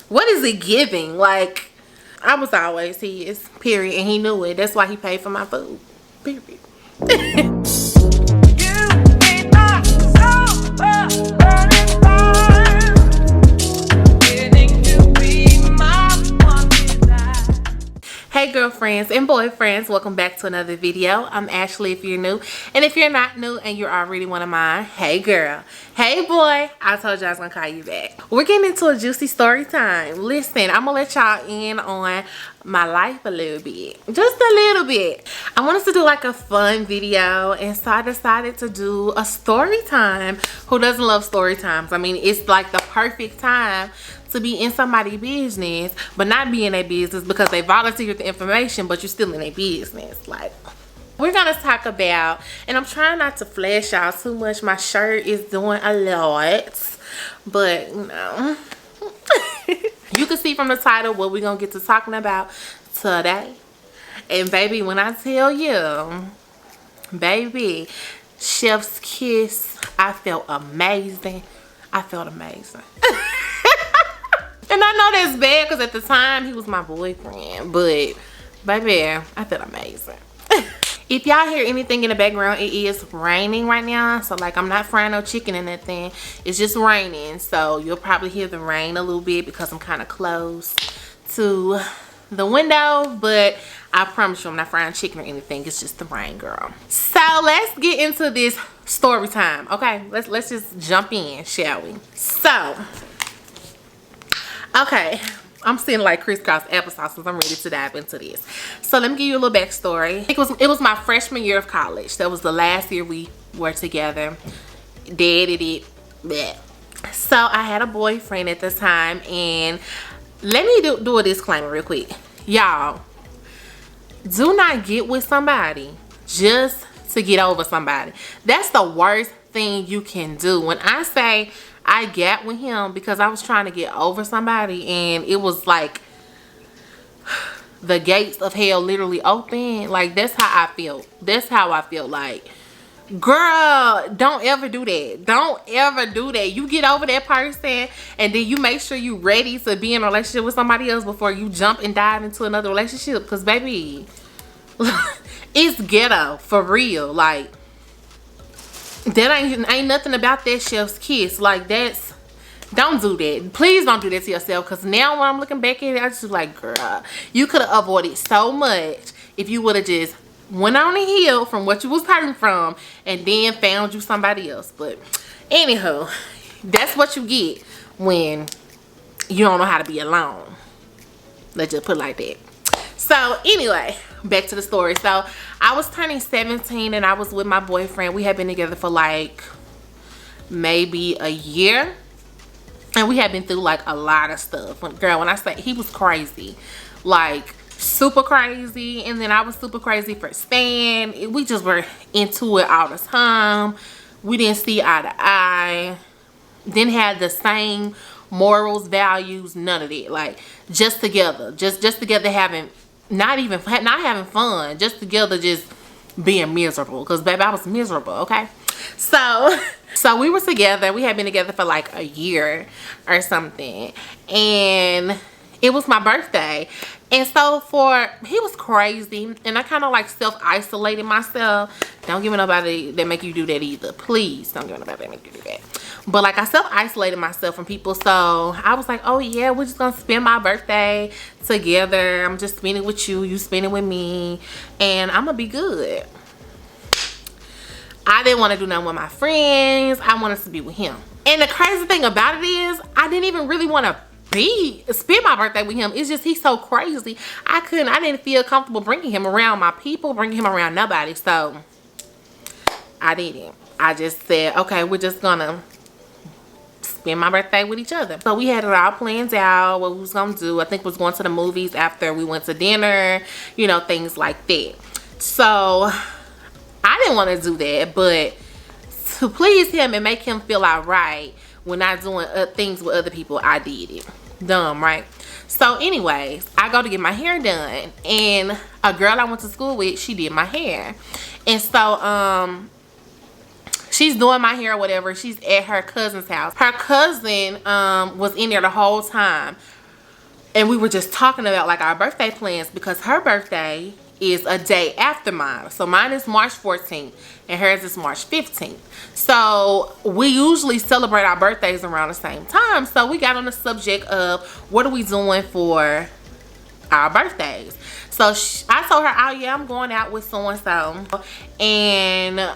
What is it giving? Like, I was always his, period, and he knew it. That's why he paid for my food, period. Hey girlfriends and boyfriends, welcome back to another video. I'm Ashley if you're new, and if you're not new and you're already one of mine, hey girl, hey boy, I told you I was gonna call you back. We're getting into a juicy story time. Listen, I'm gonna let y'all in on my life a little bit, just a little bit. I want us to do like a fun video, and so I decided to do a story time. Who doesn't love story times? I mean, it's like the perfect time to be in somebody's business, but not be in their business because they volunteered the information, but you're still in their business. Like, we're gonna talk about, and I'm trying not to flash y'all too much. My shirt is doing a lot, but you know, you can see from the title what we're gonna get to talking about today. And baby, when I tell you, baby, chef's kiss, I felt amazing. I felt amazing. And I know that's bad because at the time he was my boyfriend, but baby, I felt amazing. If y'all hear anything in the background, it is raining right now. So like, I'm not frying no chicken or nothing. It's just raining. So you'll probably hear the rain a little bit because I'm kind of close to the window, but I promise you I'm not frying chicken or anything. It's just the rain, girl. So let's get into this story time. Okay, let's just jump in, shall we? So okay, I'm seeing like crisscross applesauce since I'm ready to dive into this. So let me give you a little backstory. It was my freshman year of college. That was the last year we were together. Dated it. Bleh. So I had a boyfriend at the time, and let me do a disclaimer real quick. Y'all, do not get with somebody just to get over somebody. That's the worst thing you can do. When I say I got with him because I was trying to get over somebody, and it was like the gates of hell literally open. Like, that's how I feel. That's how I feel. Like, girl, don't ever do that. Don't ever do that. You get over that person, and then you make sure you ready to be in a relationship with somebody else before you jump and dive into another relationship. Because baby, it's ghetto for real. Like, that ain't nothing about that chef's kiss. Like, that's, don't do that. Please don't do that to yourself, because now when I'm looking back at it, I just like, girl, you could have avoided so much if you would have just went on and healed from what you was hurting from and then found you somebody else. But anywho, that's what you get when you don't know how to be alone. Let's just put it like that. So anyway, back to the story. So I was turning 17 and I was with my boyfriend. We had been together for like maybe a year, and we had been through like a lot of stuff. Girl, when I say he was crazy, like super crazy, and then I was super crazy for Stan. We just were into it all the time. We didn't see eye to eye, didn't have the same morals, values, none of that. Like, just together, just together, having not having fun, just together, just being miserable. Because baby, I was miserable. Okay, so we were together. We had been together for like a year or something, and it was my birthday. And so he was crazy, and I kind of like self-isolated myself. Don't give me nobody that make you do that either. Please don't give me nobody that make you do that. But like, I self-isolated myself from people. So I was like, oh yeah, we're just gonna spend my birthday together. I'm just spending with you, you spending with me, and I'm gonna be good. I didn't want to do nothing with my friends. I wanted to be with him. And the crazy thing about it is, I didn't even really want to spend my birthday with him. It's just, he's so crazy. I didn't feel comfortable bringing him around my people, bringing him around nobody. So I didn't. I just said, okay, we're just gonna spend my birthday with each other. So we had it all planned out, what we was gonna do. I think we was going to the movies after we went to dinner, you know, things like that. So I didn't want to do that, but to please him and make him feel alright when not doing things with other people, I did it. Dumb, right? So anyways, I go to get my hair done, and a girl I went to school with, she did my hair. And so she's doing my hair or whatever. She's at her cousin's house. Her cousin was in there the whole time. And we were just talking about like our birthday plans, because her birthday is a day after mine. So mine is March 14th and hers is March 15th. So we usually celebrate our birthdays around the same time. So we got on the subject of what are we doing for our birthdays. So I told her, oh yeah, I'm going out with so and so, and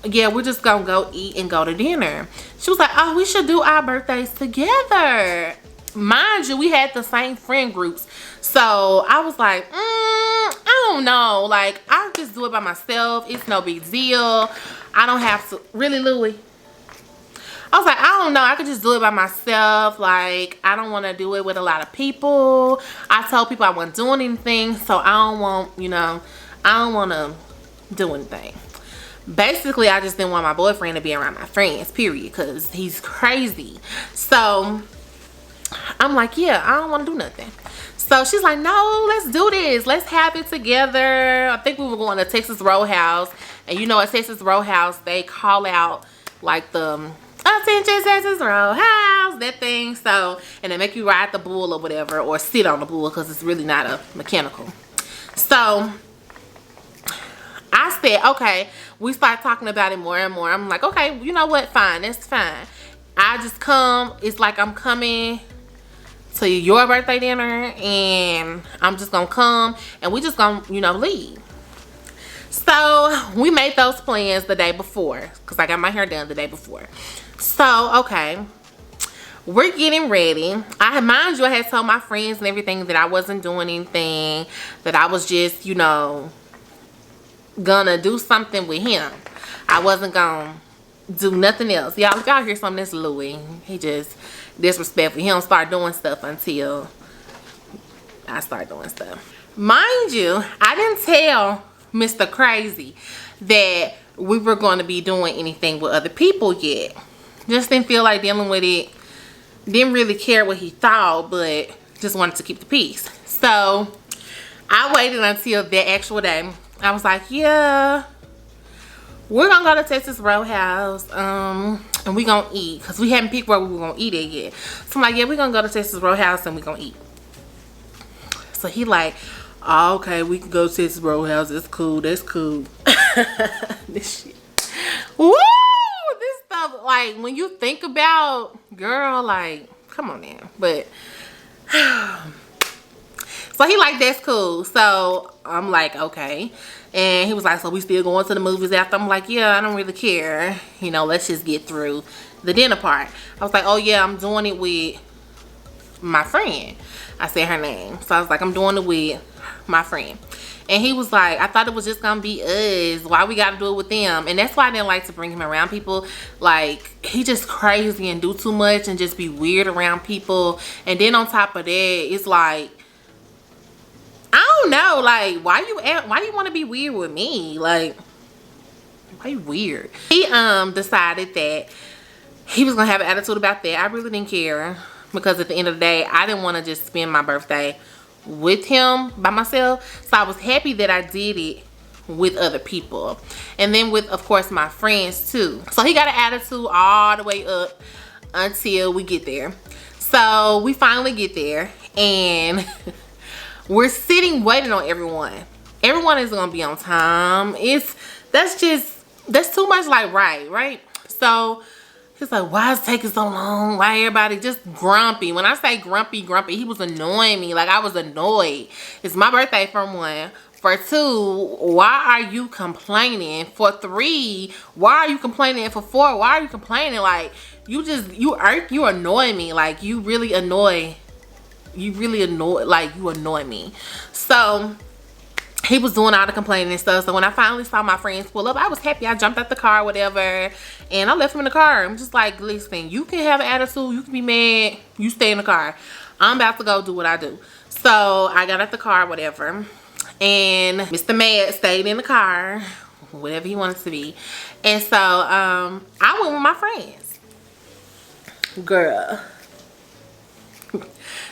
yeah, we're just gonna go eat and go to dinner. She was like, oh, we should do our birthdays together. Mind you, we had the same friend groups. So I was like, I don't know, like I'll just do it by myself. It's no big deal. I don't have to really, Louie. I was like, I don't know, I could just do it by myself. Like, I don't want to do it with a lot of people. I told people I wasn't doing anything, so I don't want, you know, I don't want to do anything. Basically, I just didn't want my boyfriend to be around my friends, period, because he's crazy. So I'm like, yeah, I don't want to do nothing. So she's like, no, let's do this. Let's have it together. I think we were going to Texas Roadhouse. And you know, at Texas Roadhouse, they call out like the attention Texas Roadhouse, that thing. So, and they make you ride the bull or whatever, or sit on the bull, because it's really not a mechanical. So I said, okay. We start talking about it more and more. I'm like, okay, you know what? Fine, that's fine. I just come. It's like I'm coming to your birthday dinner, and I'm just gonna come, and we just gonna, you know, leave. So we made those plans the day before, because I got my hair done the day before. So okay, we're getting ready. Mind you, I had told my friends and everything that I wasn't doing anything, that I was just, you know, gonna do something with him. I wasn't gonna do nothing else. Y'all, if y'all hear something, that's Louie. He just disrespectful. He don't start doing stuff until I start doing stuff. Mind you, I didn't tell Mr. Crazy that we were going to be doing anything with other people yet. Just didn't feel like dealing with it. Didn't really care what he thought, but just wanted to keep the peace. So I waited until that actual day. I was like, yeah, we're gonna go to Texas Roadhouse, and we gonna eat, because we hadn't picked where we were gonna eat it yet. So I'm like, yeah, we're gonna go to Texas Roadhouse and we gonna eat. So he like, oh, okay, we can go to Texas Roadhouse. That's cool. That's cool. This shit. Woo! This stuff, like, when you think about, girl, like, come on now. But so he like, that's cool. So I'm like, okay. And he was like, so we still going to the movies after? I'm like, yeah, I don't really care. You know, let's just get through the dinner part. I was like, oh yeah, I'm doing it with my friend. I said her name. So I was like, I'm doing it with my friend. And he was like, I thought it was just gonna be us. Why we gotta do it with them? And that's why I didn't like to bring him around people. Like, he just crazy and do too much and just be weird around people. And then on top of that, it's like, I don't know, like, why do you want to be weird with me? Like, why you weird? He decided that he was gonna have an attitude about that. I really didn't care, because at the end of the day, I didn't want to just spend my birthday with him by myself. So I was happy that I did it with other people, and then with, of course, my friends too. So he got an attitude all the way up until we get there. So we finally get there, and we're sitting waiting on everyone. Everyone is gonna be on time. That's too much, like, right? So he's like, why is it taking so long? Why everybody just grumpy? When I say grumpy, he was annoying me. Like, I was annoyed. It's my birthday, for one. For two, why are you complaining? For three, why are you complaining? And for four, why are you complaining? Like, you annoy me. Like, you annoy me. So he was doing all the complaining and stuff. So when I finally saw my friends pull up, I was happy. I jumped out the car, whatever, and I left him in the car. I'm just like, listen, you can have an attitude, you can be mad, you stay in the car. I'm about to go do what I do. So I got out the car, whatever, and Mr. Mad stayed in the car, whatever he wanted to be. And so I went with my friends. Girl.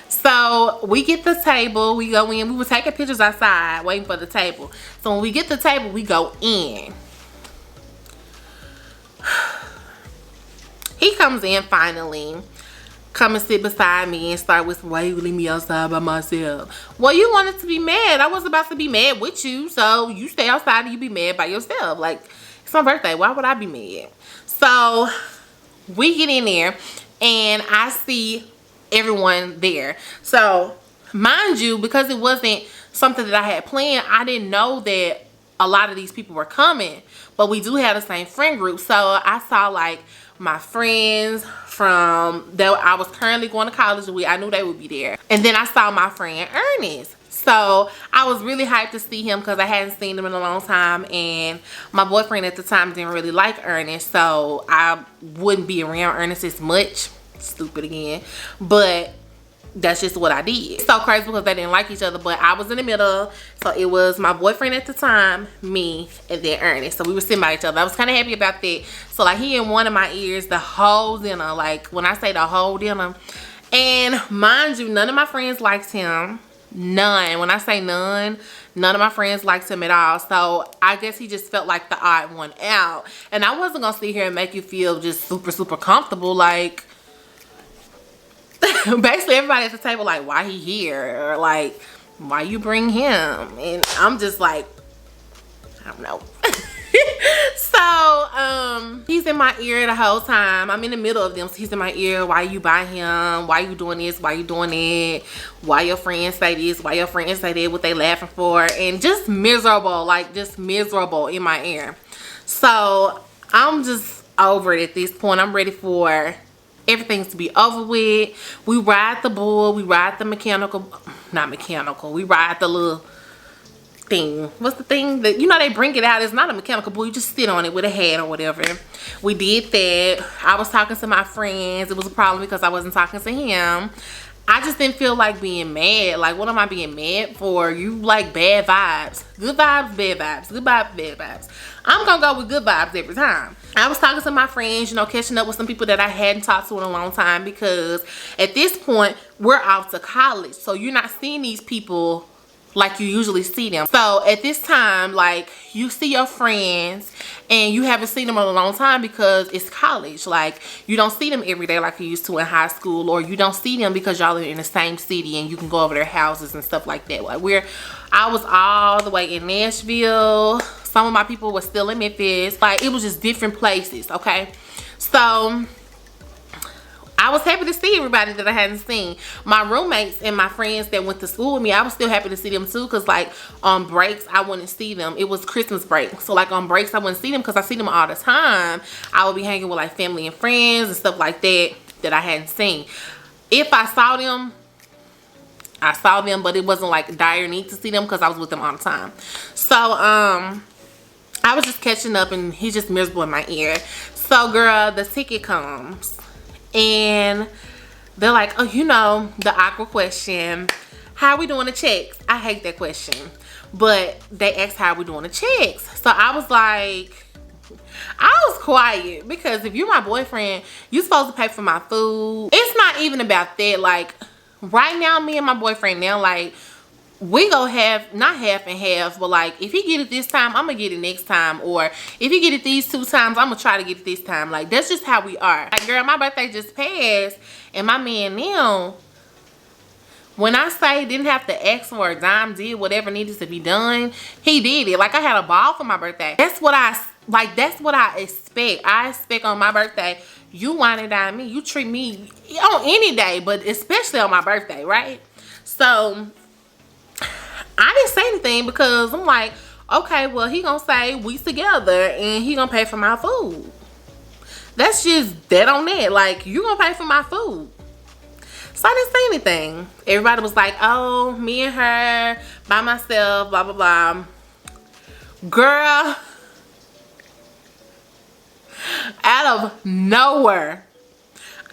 So we get the table, we go in. We were taking pictures outside waiting for the table. So when we get the table, we go in. He comes in finally. come and sit beside me and start with, why you leave me outside by myself? Well, you wanted to be mad. I was about to be mad with you, so you stay outside and you be mad by yourself. Like, it's my birthday. Why would I be mad? So we get in there and I see everyone there. So mind you, because it wasn't something that I had planned, I didn't know that a lot of these people were coming, but we do have the same friend group. So I saw like my friends from that I was currently going to college with. I knew they would be there. And then I saw my friend Ernest. So I was really hyped to see him because I hadn't seen him in a long time, and my boyfriend at the time didn't really like Ernest, so I wouldn't be around Ernest as much. Stupid again, but that's just what I did. It's so crazy because they didn't like each other, but I was in the middle. So it was my boyfriend at the time, me, and then Ernest. So we were sitting by each other. I was kind of happy about that. So like he in one of my ears the whole dinner. Like when I say the whole dinner. And mind you, none of my friends liked him. None. When I say none, none of my friends liked him at all. So I guess he just felt like the odd one out. And I wasn't going to sit here and make you feel just super comfortable. Like, basically everybody at the table like, why he here? Or like, why you bring him? And I'm just like, I don't know. So he's in my ear the whole time. I'm in the middle of them, so he's in my ear. Why you by him? Why you doing this? Why you doing that? Why your friends say this? Why your friends say that? What they laughing for? And just miserable, like just miserable in my ear. So I'm just over it at this point. I'm ready for everything to be over with. We ride the bull. We ride the not mechanical. We ride the little thing. What's the thing that, you know, they bring it out? It's not a mechanical bull. You just sit on it with a hat or whatever. We did that. I was talking to my friends. It was a problem because I wasn't talking to him. I just didn't feel like being mad. Like, what am I being mad for? You like bad vibes. Good vibes, bad vibes. Good vibes, bad vibes. I'm gonna go with good vibes every time. I was talking to my friends, you know, catching up with some people that I hadn't talked to in a long time, because at this point, we're off to college. So you're not seeing these people like you usually see them. So at this time, like, you see your friends and you haven't seen them in a long time because it's college. Like, you don't see them every day like you used to in high school, or you don't see them because y'all are in the same city and you can go over their houses and stuff like that. Like, I was all the way in Nashville. Some of my people were still in Memphis. Like, it was just different places, okay? So I was happy to see everybody that I hadn't seen. My roommates and my friends that went to school with me, I was still happy to see them too, because like on breaks, I wouldn't see them. It was Christmas break. So like on breaks, I wouldn't see them because I see them all the time. I would be hanging with like family and friends and stuff like that I hadn't seen. If I saw them, I saw them, but it wasn't like dire need to see them because I was with them all the time. So I was just catching up and he's just miserable in my ear. So girl, the ticket comes. And they're like, oh, you know, the awkward question, how are we doing the checks? I hate that question. But they asked how are we doing the checks. So I was like, I was quiet, because if you're my boyfriend, you're supposed to pay for my food. It's not even about that. Like, right now, me and my boyfriend now, like, we go have, not half and half, but like, if he get it this time, I'm gonna get it next time. Or if he get it these 2 times, I'm gonna try to get it this time. Like, that's just how we are. Like, girl, my birthday just passed, and my man now, when I say didn't have to ask for a dime, did whatever needed to be done, he did it. Like, I had a ball for my birthday. That's what I expect. I expect on my birthday, you wine and dine me. You treat me on any day, but especially on my birthday, right? So I didn't say anything because I'm like, okay, well, he gonna say we together and he gonna pay for my food. That's just that on that. Like, you gonna pay for my food. So I didn't say anything. Everybody was like, oh, me and her by myself, blah, blah, blah. Girl, out of nowhere,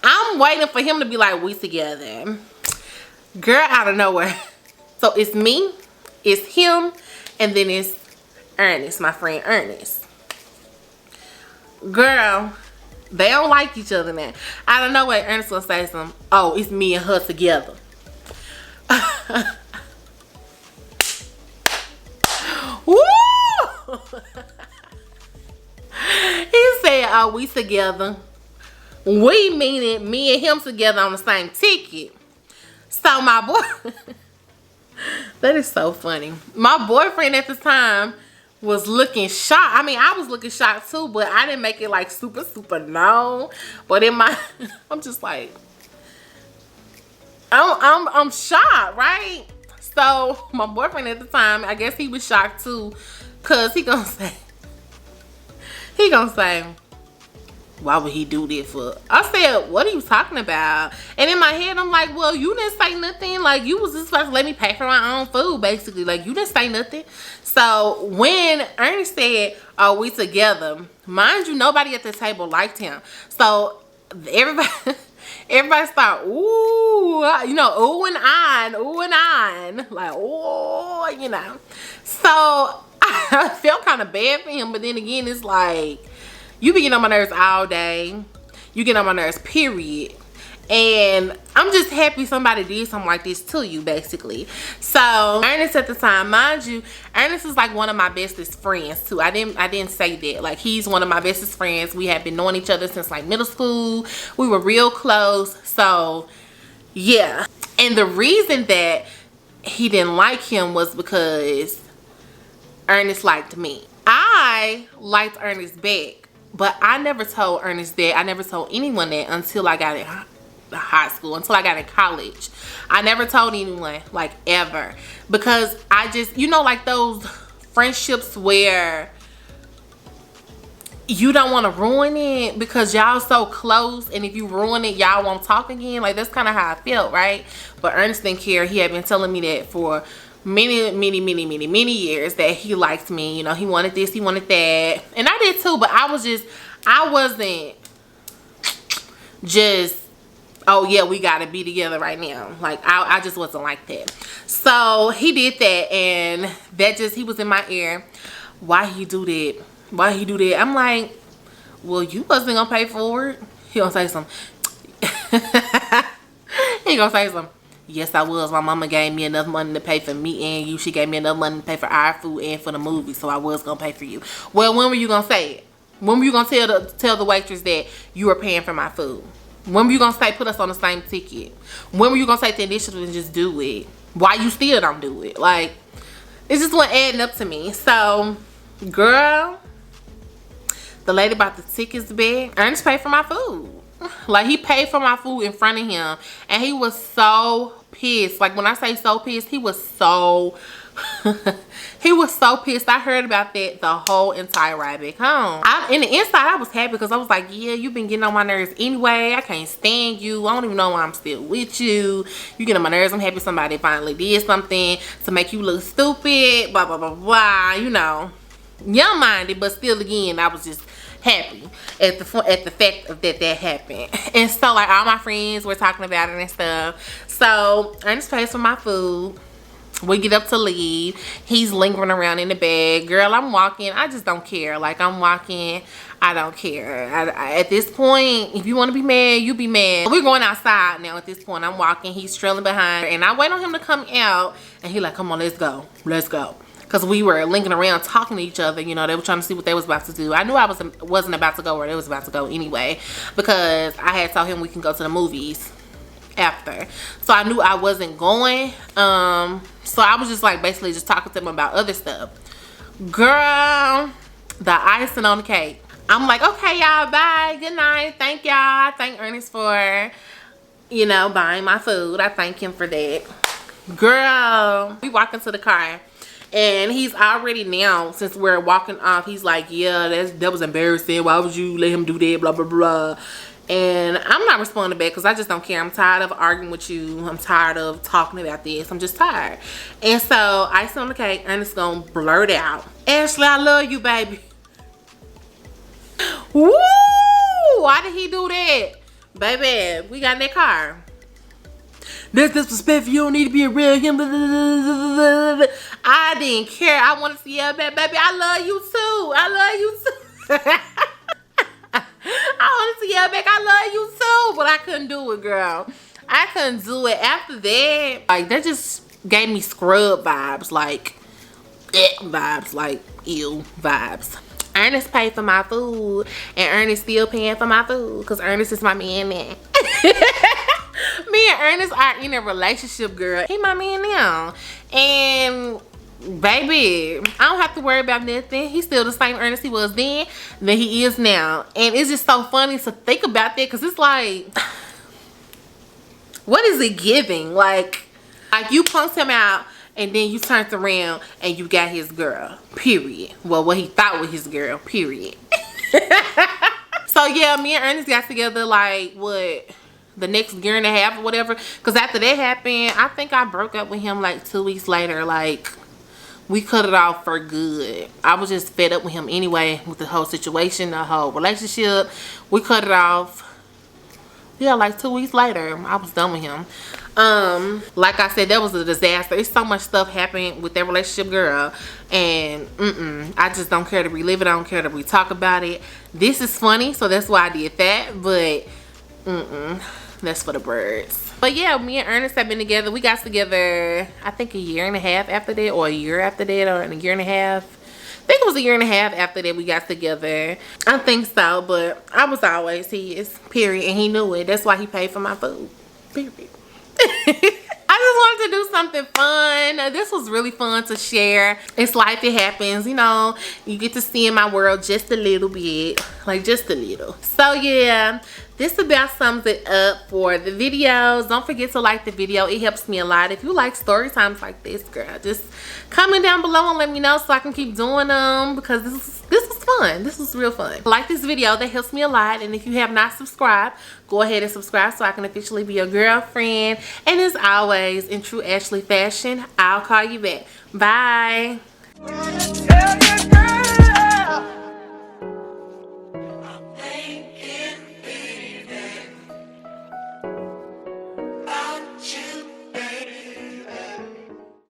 I'm waiting for him to be like, we together. Girl, out of nowhere. So it's me, it's him, and then it's Ernest, my friend Ernest. Girl, they don't like each other now. I don't know what Ernest will say something. Oh, it's me and her together. Woo! He said, oh, we together. We meaning me and him together on the same ticket. So my boy, that is so funny. My boyfriend at the time was looking shocked. I mean, I was looking shocked too, but I didn't make it like super known. But in my, I'm just like, I'm shocked, right? So my boyfriend at the time, I guess he was shocked too, cause he gonna say, why would he do this for? I said, what are you talking about? And in my head, I'm like, well, you didn't say nothing. Like, you was just supposed to let me pay for my own food, basically. Like, you didn't say nothing. So when Ernest said, oh, we together, mind you, nobody at the table liked him. So everybody started, ooh, you know, ooh and on, like, ooh, you know. So I felt kind of bad for him, but then again, it's like, you be getting on my nerves all day. You get on my nerves, period. And I'm just happy somebody did something like this to you, basically. So Ernest at the time, mind you, Ernest is like one of my bestest friends too. I didn't say that. Like, he's one of my bestest friends. We have been knowing each other since like middle school. We were real close. So yeah. And the reason that he didn't like him was because Ernest liked me. I liked Ernest back. But I never told Ernest that. I never told anyone that until I got in high school, until I got in college. I never told anyone, like, ever. Because I just, you know, like those friendships where you don't want to ruin it because y'all so close, and if you ruin it, y'all won't talk again. Like, that's kind of how I felt, right? But Ernest didn't care. He had been telling me that for many years, that he liked me. You know, he wanted this, he wanted that, and I did too. But I wasn't just, oh yeah, we gotta be together right now. Like, I just wasn't like that. So he did that, and that just, he was in my ear. Why he do that? Why he do that? I'm like, well, you wasn't gonna pay for it. He gonna say something. He gonna say something. Yes, I was. My mama gave me enough money to pay for me and you. She gave me enough money to pay for our food and for the movie, so I was gonna pay for you. Well, when were you gonna say it? When were you gonna tell the waitress that you were paying for my food? When were you gonna say put us on the same ticket? When were you gonna take the initiative and just do it? Why you still don't do it? Like, it just wasn't adding up to me. So, girl, the lady bought the tickets back. Ernest paid for my food. Like, he paid for my food in front of him, and he was so pissed. Like, when I say so pissed, he was so he was so pissed. I heard about that the whole entire ride back home. In the inside, I was happy because I was like, yeah, you've been getting on my nerves anyway. I can't stand you. I don't even know why I'm still with you. You get on my nerves. I'm happy somebody finally did something to make you look stupid, blah blah blah blah, you know, young-minded. But still, again, I was just happy at the fact of that happened. And so, like, all my friends were talking about it and stuff. So Ernest pays for my food. We get up to leave. He's lingering around in the bag. Girl, I'm walking. I just don't care. Like, I'm walking. I don't care. At this point, if you want to be mad, you be mad. We're going outside now at this point. I'm walking. He's trailing behind. And I wait on him to come out. And he like, come on, let's go. Let's go. Because we were linking around talking to each other. You know, they were trying to see what they was about to do. I knew I wasn't about to go where they was about to go anyway. Because I had told him we can go to the movies after. So I knew I wasn't going. So I was just like basically just talking to them about other stuff. Girl, the icing on the cake. I'm like, okay, y'all, bye, good night, thank y'all. I thank Ernest for, you know, buying my food. I thank him for that. Girl, we walk into the car. And he's already now, since we're walking off, he's like, yeah, that was embarrassing. Why would you let him do that? Blah, blah, blah. And I'm not responding back because I just don't care. I'm tired of arguing with you. I'm tired of talking about this. I'm just tired. And so, icing on the cake, Ernest gonna blurt out, Ashley, I love you, baby. Woo! Why did he do that? Baby, we got in that car. That's disrespectful. You don't need to be around him. I didn't care. I wanted to yell back, baby, I love you too. I love you too. I wanted to yell back, I love you too. But I couldn't do it, girl. I couldn't do it. After that, like, that just gave me scrub vibes. Like, vibes. Like, ew vibes. Ernest paid for my food, and Ernest still paying for my food because Ernest is my man now. Me and Ernest are in a relationship, girl. He my man now. And baby, I don't have to worry about nothing. He's still the same Ernest he was then than he is now. And it's just so funny to think about that, because it's like, what is it giving? Like you punked him out and then you turned around and you got his girl, period. Well, what he thought was his girl, period. So yeah, me and Ernest got together like what, the next year and a half or whatever, because after that happened, I think I broke up with him like 2 weeks later. Like, we cut it off for good. I was just fed up with him anyway, with the whole situation, the whole relationship. We cut it off. Yeah, like 2 weeks later, I was done with him. Like I said, that was a disaster. It's so much stuff happened with that relationship, girl, and I just don't care to relive it. I don't care to re-talk about it. This is funny, so that's why I did that, but that's for the birds. But yeah, me and Ernest have been together. We got together, I think, a year and a half after that, or a year after that, or a year and a half. I think it was a year and a half after that we got together. I think so, but I was always his, period, and he knew it. That's why he paid for my food, period. I just wanted to do something fun. This was really fun to share. It's life, it happens, you know. You get to see in my world just a little bit, like just a little. So yeah, this about sums it up for the videos. Don't forget to like the video. It helps me a lot. If you like story times like this, girl, just comment down below and let me know so I can keep doing them, because this was fun. This was real fun. Like this video, that helps me a lot. And if you have not subscribed, go ahead and subscribe so I can officially be your girlfriend. And as always, in true Ashley fashion, I'll call you back. Bye.